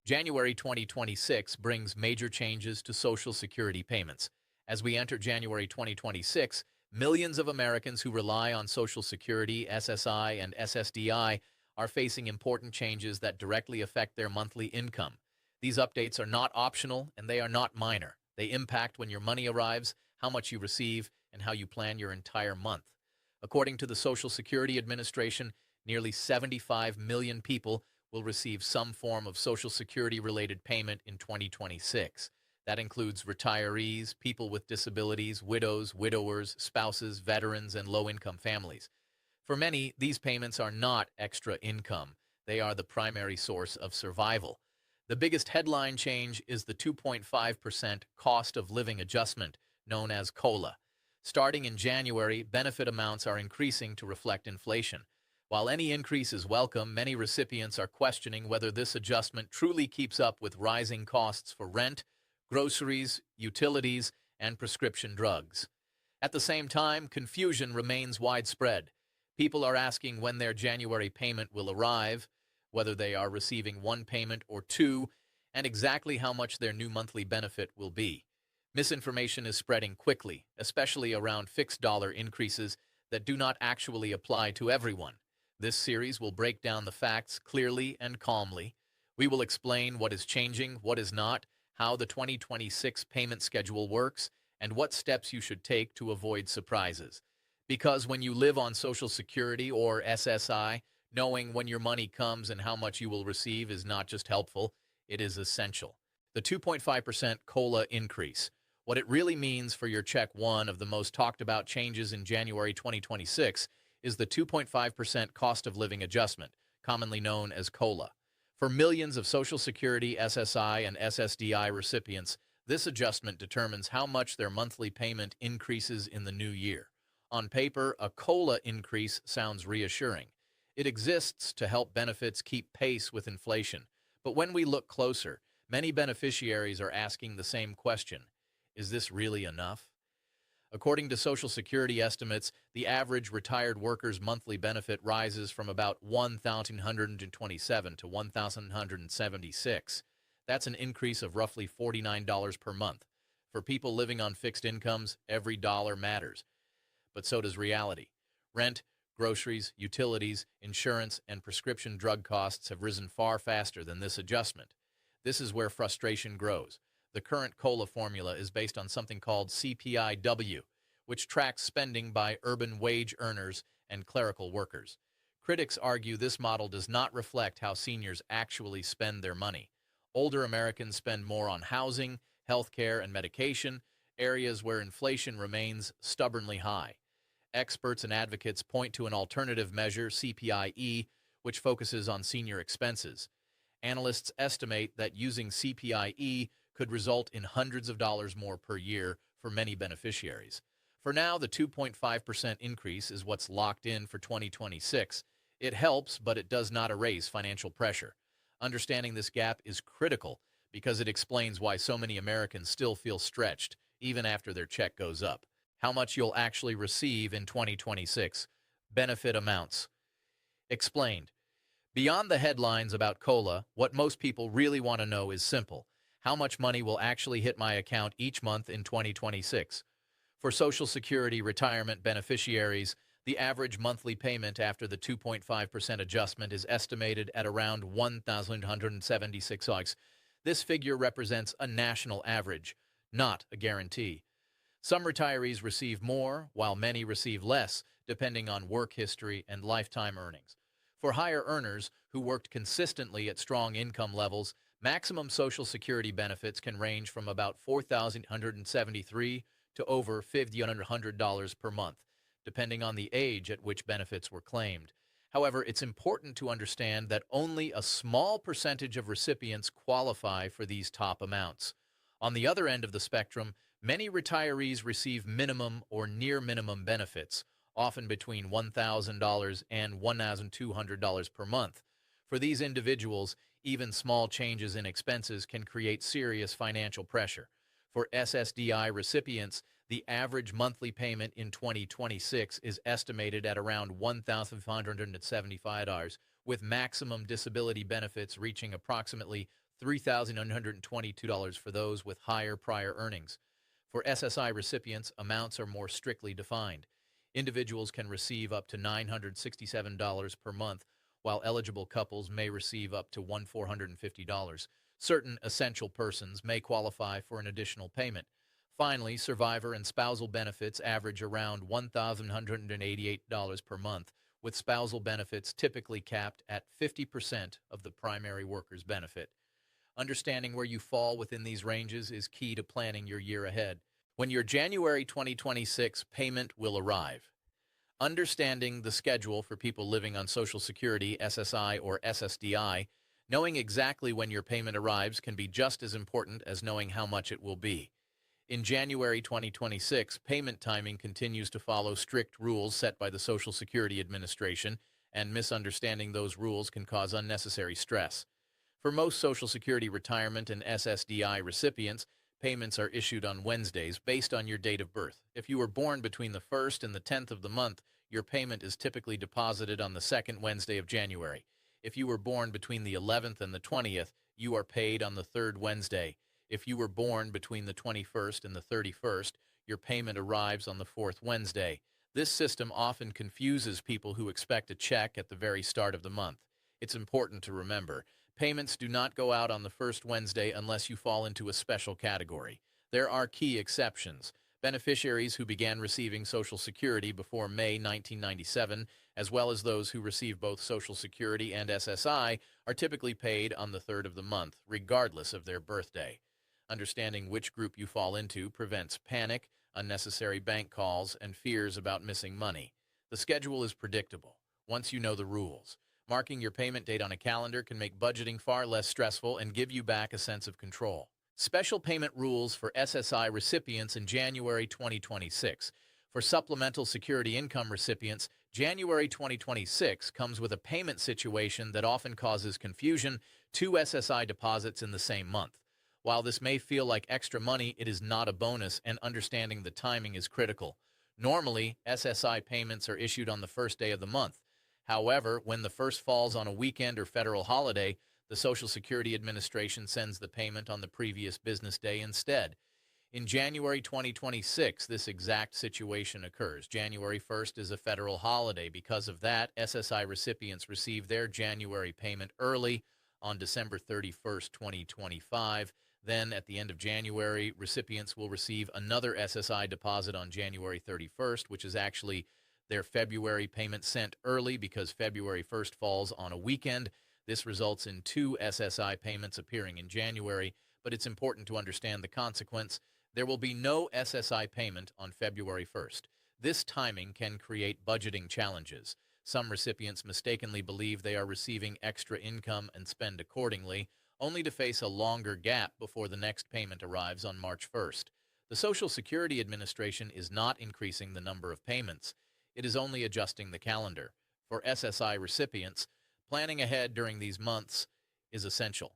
January 2026 brings major changes to Social Security payments. As we enter January 2026, millions of Americans who rely on Social Security, SSI, and SSDI are facing important changes that directly affect their monthly income. These updates are not optional and they are not minor. They impact when your money arrives, how much you receive, and how you plan your entire month. According to the Social Security Administration, nearly 75 million people will receive some form of Social Security-related payment in 2026. That includes retirees, people with disabilities, widows, widowers, spouses, veterans, and low-income families. For many, these payments are not extra income. They are the primary source of survival. The biggest headline change is the 2.5% cost of living adjustment, known as COLA. Starting in January, benefit amounts are increasing to reflect inflation. While any increase is welcome, many recipients are questioning whether this adjustment truly keeps up with rising costs for rent, groceries, utilities, and prescription drugs. At the same time, confusion remains widespread. People are asking when their January payment will arrive, whether they are receiving one payment or two, and exactly how much their new monthly benefit will be. Misinformation is spreading quickly, especially around fixed dollar increases that do not actually apply to everyone. This series will break down the facts clearly and calmly. We will explain what is changing, what is not, how the 2026 payment schedule works, and what steps you should take to avoid surprises. Because when you live on Social Security or SSI, knowing when your money comes and how much you will receive is not just helpful, it is essential. The 2.5% COLA increase. What it really means for your check. One of the most talked about changes in January 2026 is the 2.5% cost of living adjustment, commonly known as COLA. For millions of Social Security, SSI, and SSDI recipients, this adjustment determines how much their monthly payment increases in the new year. On paper, a COLA increase sounds reassuring. It exists to help benefits keep pace with inflation. But when we look closer, many beneficiaries are asking the same question: is this really enough? According to Social Security estimates, the average retired worker's monthly benefit rises from about $1,127 to $1,176. That's an increase of roughly $49 per month. For people living on fixed incomes, every dollar matters. But so does reality. Rent, groceries, utilities, insurance, and prescription drug costs have risen far faster than this adjustment. This is where frustration grows. The current COLA formula is based on something called CPIW, which tracks spending by urban wage earners and clerical workers. Critics argue this model does not reflect how seniors actually spend their money. Older Americans spend more on housing, healthcare, and medication, areas where inflation remains stubbornly high. Experts and advocates point to an alternative measure, CPIE, which focuses on senior expenses. Analysts estimate that using CPIE could result in hundreds of dollars more per year for many beneficiaries. For now, the 2.5% increase is what's locked in for 2026. It helps, but it does not erase financial pressure. Understanding this gap is critical because it explains why so many Americans still feel stretched, even after their check goes up. How much you'll actually receive in 2026. Benefit amounts. Explained. Beyond the headlines about COLA, what most people really want to know is simple: how much money will actually hit my account each month in 2026? For Social Security retirement beneficiaries, the average monthly payment after the 2.5% adjustment is estimated at around $1,176. This figure represents a national average, not a guarantee. Some retirees receive more, while many receive less, depending on work history and lifetime earnings. For higher earners who worked consistently at strong income levels, maximum Social Security benefits can range from about $4,173 to over $5,100 per month, depending on the age at which benefits were claimed. However, it's important to understand that only a small percentage of recipients qualify for these top amounts. On the other end of the spectrum, many retirees receive minimum or near minimum benefits, often between $1,000 and $1,200 per month. For these individuals, even small changes in expenses can create serious financial pressure. For SSDI recipients, the average monthly payment in 2026 is estimated at around $1,575, with maximum disability benefits reaching approximately $3,922 for those with higher prior earnings. For SSI recipients, amounts are more strictly defined. Individuals can receive up to $967 per month, while eligible couples may receive up to $1,450. Certain essential persons may qualify for an additional payment. Finally, survivor and spousal benefits average around $1,188 per month, with spousal benefits typically capped at 50% of the primary worker's benefit. Understanding where you fall within these ranges is key to planning your year ahead. When your January 2026 payment will arrive. Understanding the schedule for people living on Social Security, SSI, or SSDI, knowing exactly when your payment arrives can be just as important as knowing how much it will be. In January 2026, payment timing continues to follow strict rules set by the Social Security Administration, and misunderstanding those rules can cause unnecessary stress. For most Social Security retirement and SSDI recipients, payments are issued on Wednesdays based on your date of birth. If you were born between the 1st and the 10th of the month, your payment is typically deposited on the second Wednesday of January. If you were born between the 11th and the 20th, you are paid on the third Wednesday. If you were born between the 21st and the 31st, your payment arrives on the fourth Wednesday. This system often confuses people who expect a check at the very start of the month. It's important to remember, payments do not go out on the first Wednesday unless you fall into a special category. There are key exceptions. Beneficiaries who began receiving Social Security before May 1997, as well as those who receive both Social Security and SSI, are typically paid on the third of the month, regardless of their birthday. Understanding which group you fall into prevents panic, unnecessary bank calls, and fears about missing money. The schedule is predictable once you know the rules. Marking your payment date on a calendar can make budgeting far less stressful and give you back a sense of control. Special payment rules for SSI recipients in January 2026. For supplemental security income recipients, January 2026 comes with a payment situation that often causes confusion: two SSI deposits in the same month. While this may feel like extra money, it is not a bonus, and understanding the timing is critical. Normally, SSI payments are issued on the first day of the month. However, when the first falls on a weekend or federal holiday, the Social Security Administration sends the payment on the previous business day instead. In January 2026, this exact situation occurs. January 1st is a federal holiday. Because of that, SSI recipients receive their January payment early on December 31st, 2025. Then, at the end of January, recipients will receive another SSI deposit on January 31st, which is actually their February payment sent early because February 1st falls on a weekend. This results in two SSI payments appearing in January, but it's important to understand the consequence. There will be no SSI payment on February 1st. This timing can create budgeting challenges. Some recipients mistakenly believe they are receiving extra income and spend accordingly, only to face a longer gap before the next payment arrives on March 1st. The Social Security Administration is not increasing the number of payments. It is only adjusting the calendar. For SSI recipients, planning ahead during these months is essential.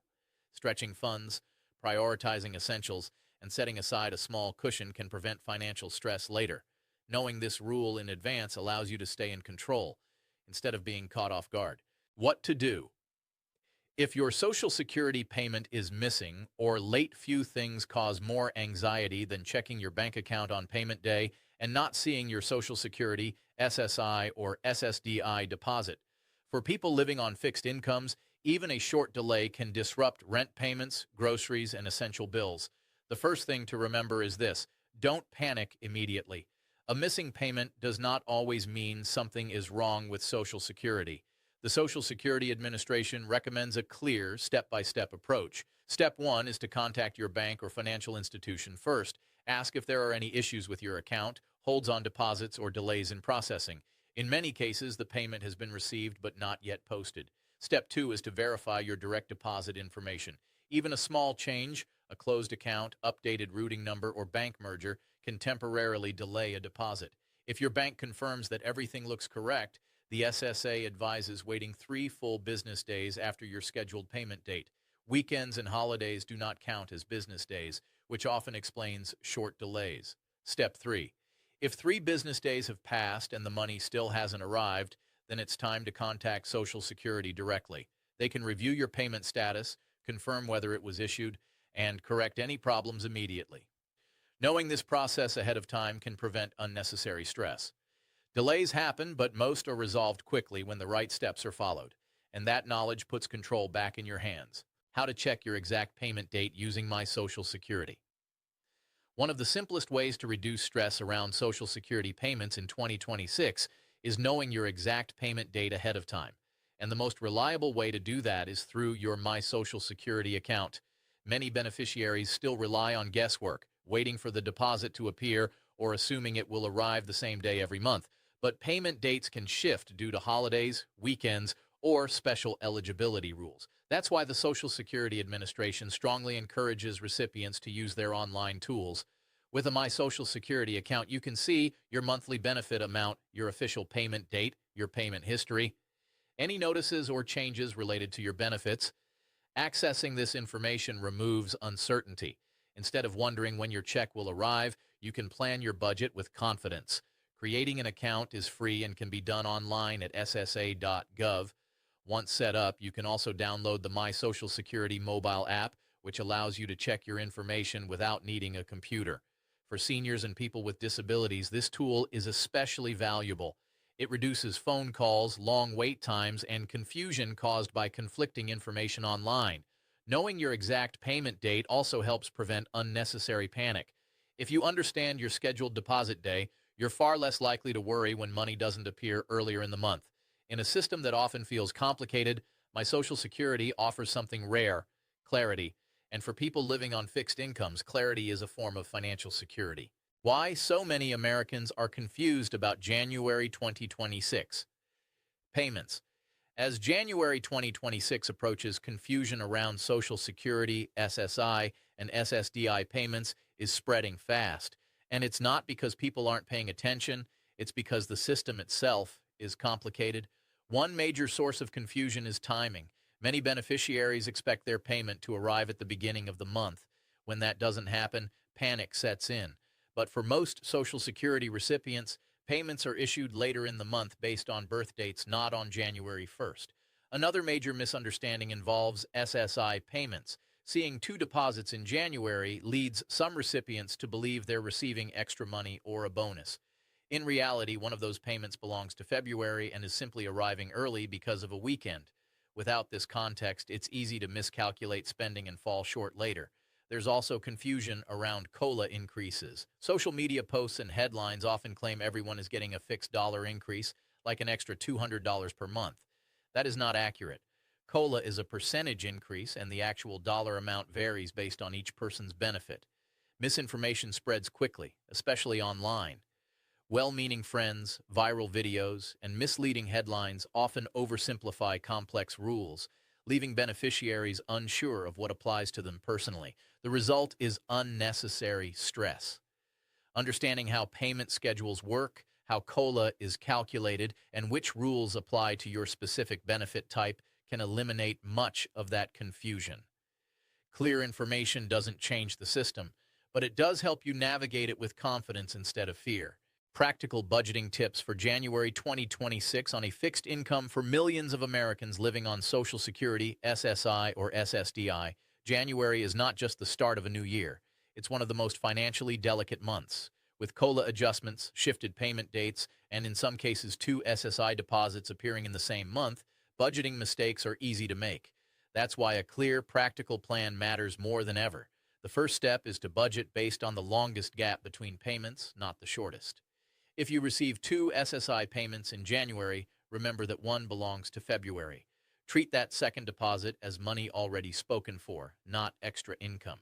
Stretching funds, prioritizing essentials, and setting aside a small cushion can prevent financial stress later. Knowing this rule in advance allows you to stay in control instead of being caught off guard. What to do? If your Social Security payment is missing or late, few things cause more anxiety than checking your bank account on payment day and not seeing your Social Security, SSI, or SSDI deposit. For people living on fixed incomes, even a short delay can disrupt rent payments, groceries, and essential bills. The first thing to remember is this: don't panic immediately. A missing payment does not always mean something is wrong with Social Security. The Social Security Administration recommends a clear, step-by-step approach. Step 1 is to contact your bank or financial institution first. Ask if there are any issues with your account, holds on deposits, or delays in processing. In many cases, the payment has been received but not yet posted. Step 2 is to verify your direct deposit information. Even a small change, a closed account, updated routing number, or bank merger can temporarily delay a deposit. If your bank confirms that everything looks correct, the SSA advises waiting 3 full business days after your scheduled payment date. Weekends and holidays do not count as business days, which often explains short delays. Step 3. If 3 business days have passed and the money still hasn't arrived, then it's time to contact Social Security directly. They can review your payment status, confirm whether it was issued, and correct any problems immediately. Knowing this process ahead of time can prevent unnecessary stress. Delays happen, but most are resolved quickly when the right steps are followed, and that knowledge puts control back in your hands. How to check your exact payment date using My Social Security. One of the simplest ways to reduce stress around Social Security payments in 2026 is knowing your exact payment date ahead of time. And the most reliable way to do that is through your My Social Security account. Many beneficiaries still rely on guesswork, waiting for the deposit to appear or assuming it will arrive the same day every month. But payment dates can shift due to holidays, weekends, or special eligibility rules. That's why the Social Security Administration strongly encourages recipients to use their online tools. With a My Social Security account, you can see your monthly benefit amount, your official payment date, your payment history, any notices or changes related to your benefits. Accessing this information removes uncertainty. Instead of wondering when your check will arrive, you can plan your budget with confidence. Creating an account is free and can be done online at SSA.gov. Once set up, you can also download the My Social Security mobile app, which allows you to check your information without needing a computer. For seniors and people with disabilities, this tool is especially valuable. It reduces phone calls, long wait times, and confusion caused by conflicting information online. Knowing your exact payment date also helps prevent unnecessary panic. If you understand your scheduled deposit day, you're far less likely to worry when money doesn't appear earlier in the month. In a system that often feels complicated, My Social Security offers something rare: clarity. And for people living on fixed incomes, clarity is a form of financial security. Why so many Americans are confused about January 2026. Payments. As January 2026 approaches, confusion around Social Security, SSI, and SSDI payments is spreading fast. And it's not because people aren't paying attention, it's because the system itself is complicated. One major source of confusion is timing. Many beneficiaries expect their payment to arrive at the beginning of the month. When that doesn't happen, panic sets in. But for most Social Security recipients, payments are issued later in the month based on birth dates, not on January 1st. Another major misunderstanding involves SSI payments. Seeing two deposits in January leads some recipients to believe they're receiving extra money or a bonus. In reality, one of those payments belongs to February and is simply arriving early because of a weekend. Without this context, it's easy to miscalculate spending and fall short later. There's also confusion around COLA increases. Social media posts and headlines often claim everyone is getting a fixed dollar increase, like an extra $200 per month. That is not accurate. COLA is a percentage increase, and the actual dollar amount varies based on each person's benefit. Misinformation spreads quickly, especially online. Well-meaning friends, viral videos, and misleading headlines often oversimplify complex rules, leaving beneficiaries unsure of what applies to them personally. The result is unnecessary stress. Understanding how payment schedules work, how COLA is calculated, and which rules apply to your specific benefit type can eliminate much of that confusion. Clear information doesn't change the system, but it does help you navigate it with confidence instead of fear. Practical budgeting tips for January 2026 on a fixed income for millions of Americans living on Social Security, SSI, or SSDI. January is not just the start of a new year. It's one of the most financially delicate months. With COLA adjustments, shifted payment dates, and in some cases two SSI deposits appearing in the same month, budgeting mistakes are easy to make. That's why a clear, practical plan matters more than ever. The first step is to budget based on the longest gap between payments, not the shortest. If you receive two SSI payments in January, remember that one belongs to February. Treat that second deposit as money already spoken for, not extra income.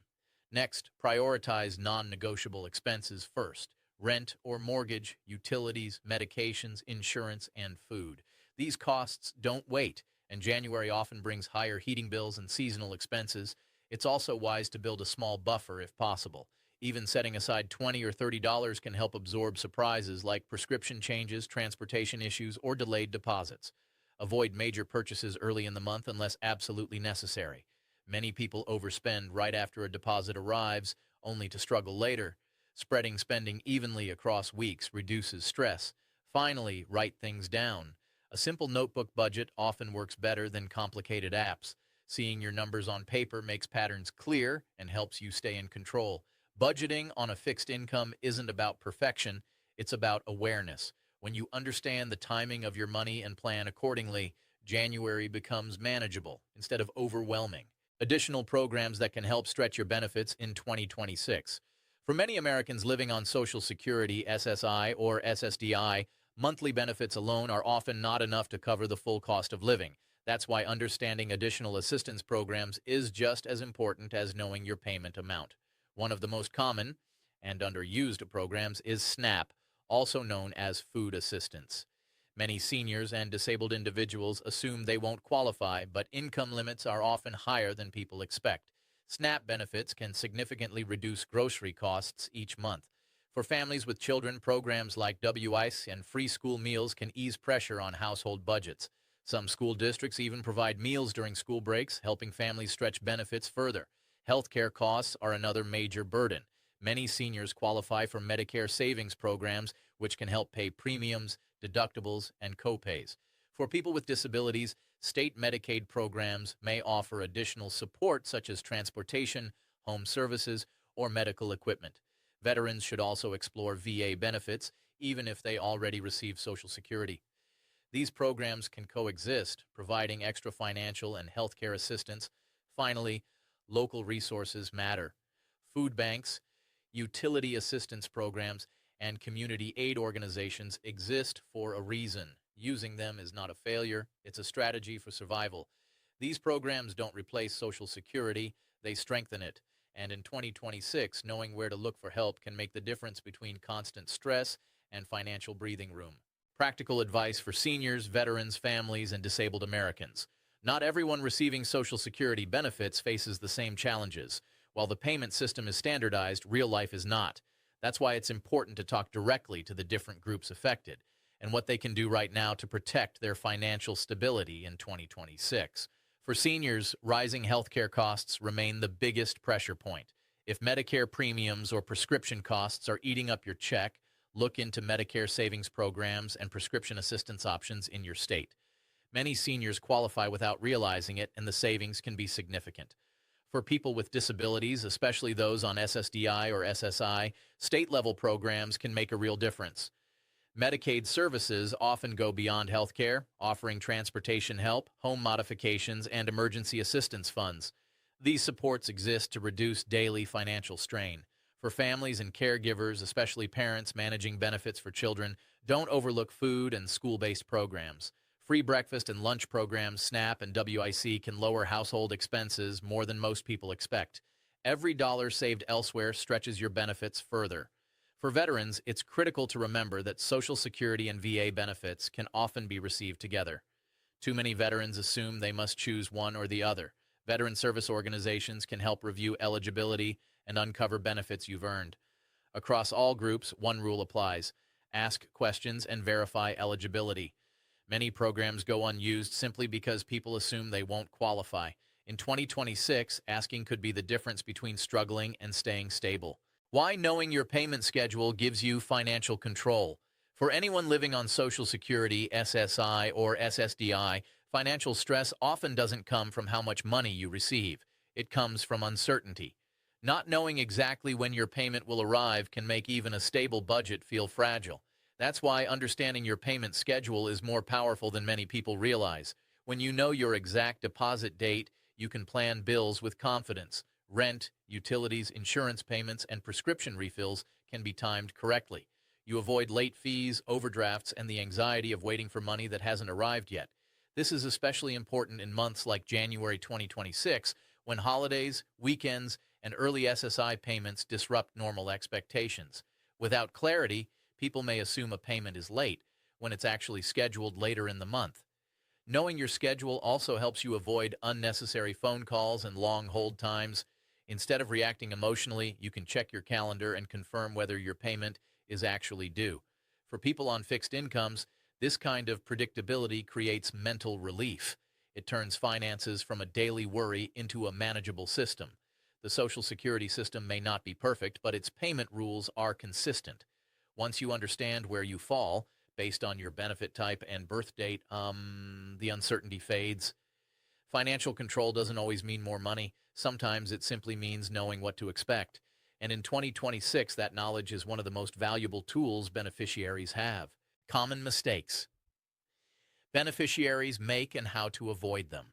Next, prioritize non-negotiable expenses first: rent or mortgage, utilities, medications, insurance, and food. These costs don't wait, and January often brings higher heating bills and seasonal expenses. It's also wise to build a small buffer if possible. Even setting aside $20 or $30 can help absorb surprises like prescription changes, transportation issues, or delayed deposits. Avoid major purchases early in the month unless absolutely necessary. Many people overspend right after a deposit arrives, only to struggle later. Spreading spending evenly across weeks reduces stress. Finally, write things down. A simple notebook budget often works better than complicated apps. Seeing your numbers on paper makes patterns clear and helps you stay in control. Budgeting on a fixed income isn't about perfection, it's about awareness. When you understand the timing of your money and plan accordingly, January becomes manageable instead of overwhelming. Additional programs that can help stretch your benefits in 2026. For many Americans living on Social Security, SSI, or SSDI, monthly benefits alone are often not enough to cover the full cost of living. That's why understanding additional assistance programs is just as important as knowing your payment amount. One of the most common and underused programs is SNAP, also known as food assistance. Many seniors and disabled individuals assume they won't qualify, but income limits are often higher than people expect. SNAP benefits can significantly reduce grocery costs each month. For families with children, programs like WICE and free school meals can ease pressure on household budgets. Some school districts even provide meals during school breaks, helping families stretch benefits further. Healthcare costs are another major burden. Many seniors qualify for Medicare savings programs, which can help pay premiums, deductibles, and copays. For people with disabilities, state Medicaid programs may offer additional support such as transportation, home services, or medical equipment. Veterans should also explore VA benefits, even if they already receive Social Security. These programs can coexist, providing extra financial and healthcare assistance. Finally, local resources matter. Food banks, utility assistance programs, and community aid organizations exist for a reason. Using them is not a failure, it's a strategy for survival. These programs don't replace Social Security, they strengthen it. And in 2026, knowing where to look for help can make the difference between constant stress and financial breathing room. Practical advice for seniors, veterans, families, and disabled Americans. Not everyone receiving Social Security benefits faces the same challenges. While the payment system is standardized, real life is not. That's why it's important to talk directly to the different groups affected and what they can do right now to protect their financial stability in 2026. For seniors, rising healthcare costs remain the biggest pressure point. If Medicare premiums or prescription costs are eating up your check, look into Medicare savings programs and prescription assistance options in your state. Many seniors qualify without realizing it, and the savings can be significant. For people with disabilities, especially those on SSDI or SSI, state-level programs can make a real difference. Medicaid services often go beyond healthcare, offering transportation help, home modifications, and emergency assistance funds. These supports exist to reduce daily financial strain. For families and caregivers, especially parents managing benefits for children, don't overlook food and school-based programs. Free breakfast and lunch programs, SNAP and WIC, can lower household expenses more than most people expect. Every dollar saved elsewhere stretches your benefits further. For veterans, it's critical to remember that Social Security and VA benefits can often be received together. Too many veterans assume they must choose one or the other. Veteran service organizations can help review eligibility and uncover benefits you've earned. Across all groups, one rule applies: ask questions and verify eligibility. Many programs go unused simply because people assume they won't qualify. In 2026, asking could be the difference between struggling and staying stable. Why knowing your payment schedule gives you financial control. For anyone living on Social Security, SSI, or SSDI, financial stress often doesn't come from how much money you receive. It comes from uncertainty. Not knowing exactly when your payment will arrive can make even a stable budget feel fragile. That's why understanding your payment schedule is more powerful than many people realize. When you know your exact deposit date, you can plan bills with confidence. Rent, utilities, insurance payments, and prescription refills can be timed correctly. You avoid late fees, overdrafts, and the anxiety of waiting for money that hasn't arrived yet. This is especially important in months like January 2026, when holidays, weekends, and early SSI payments disrupt normal expectations. Without clarity, people may assume a payment is late when it's actually scheduled later in the month. Knowing your schedule also helps you avoid unnecessary phone calls and long hold times. Instead of reacting emotionally, you can check your calendar and confirm whether your payment is actually due. For people on fixed incomes, this kind of predictability creates mental relief. It turns finances from a daily worry into a manageable system. The Social Security system may not be perfect, but its payment rules are consistent. Once you understand where you fall, based on your benefit type and birth date, the uncertainty fades. Financial control doesn't always mean more money. Sometimes it simply means knowing what to expect. And in 2026, that knowledge is one of the most valuable tools beneficiaries have. Common mistakes beneficiaries make and how to avoid them.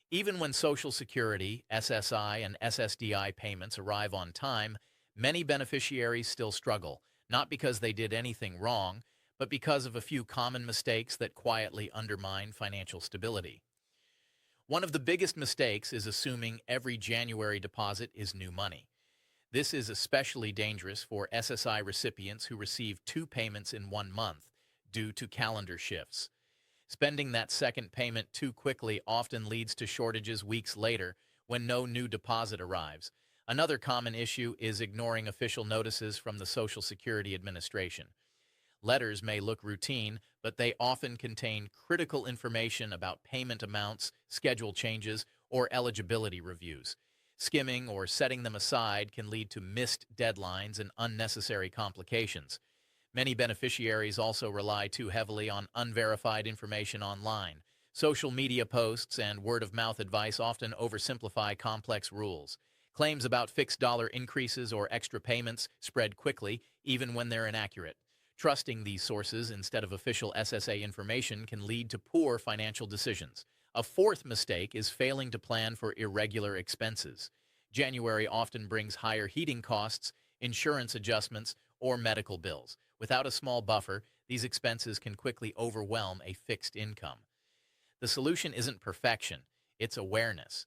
Even when Social Security, SSI, and SSDI payments arrive on time, many beneficiaries still struggle, not because they did anything wrong, but because of a few common mistakes that quietly undermine financial stability. One of the biggest mistakes is assuming every January deposit is new money. This is especially dangerous for SSI recipients who receive two payments in 1 month due to calendar shifts. Spending that second payment too quickly often leads to shortages weeks later when no new deposit arrives. Another common issue is ignoring official notices from the Social Security Administration. Letters may look routine, but they often contain critical information about payment amounts, schedule changes, or eligibility reviews. Skimming or setting them aside can lead to missed deadlines and unnecessary complications. Many beneficiaries also rely too heavily on unverified information online. Social media posts and word-of-mouth advice often oversimplify complex rules. Claims about fixed dollar increases or extra payments spread quickly, even when they're inaccurate. Trusting these sources instead of official SSA information can lead to poor financial decisions. A fourth mistake is failing to plan for irregular expenses. January often brings higher heating costs, insurance adjustments, or medical bills. Without a small buffer, these expenses can quickly overwhelm a fixed income. The solution isn't perfection, it's awareness.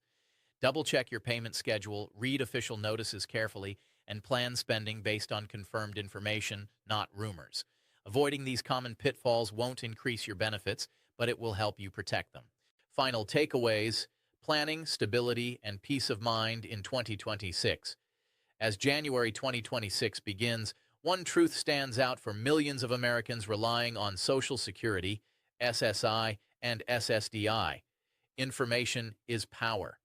Double-check your payment schedule, read official notices carefully, and plan spending based on confirmed information, not rumors. Avoiding these common pitfalls won't increase your benefits, but it will help you protect them. Final takeaways: planning, stability, and peace of mind in 2026. As January 2026 begins, one truth stands out for millions of Americans relying on Social Security, SSI, and SSDI. Information is power.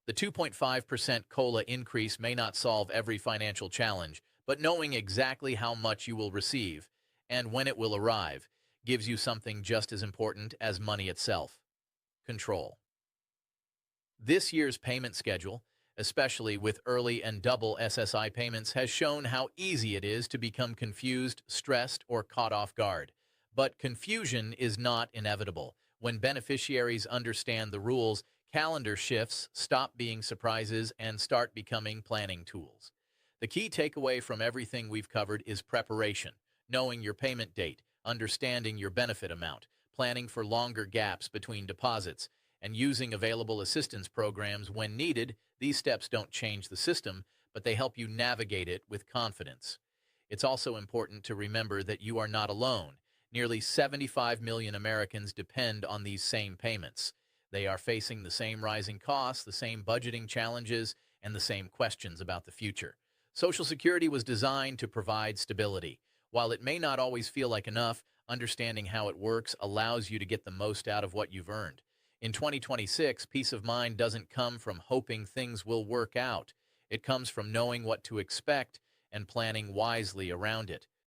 The 2.5% COLA increase may not solve every financial challenge, but knowing exactly how much you will receive and when it will arrive gives you something just as important as money itself: control. This year's payment schedule, especially with early and double SSI payments, has shown how easy it is to become confused, stressed, or caught off guard. But confusion is not inevitable. When beneficiaries understand the rules, calendar shifts stop being surprises and start becoming planning tools. The key takeaway from everything we've covered is preparation, knowing your payment date, understanding your benefit amount, planning for longer gaps between deposits, and using available assistance programs when needed. These steps don't change the system, but they help you navigate it with confidence. It's also important to remember that you are not alone. Nearly 75 million Americans depend on these same payments. They are facing the same rising costs, the same budgeting challenges, and the same questions about the future. Social Security was designed to provide stability. While it may not always feel like enough, understanding how it works allows you to get the most out of what you've earned. In 2026, peace of mind doesn't come from hoping things will work out. It comes from knowing what to expect and planning wisely around it.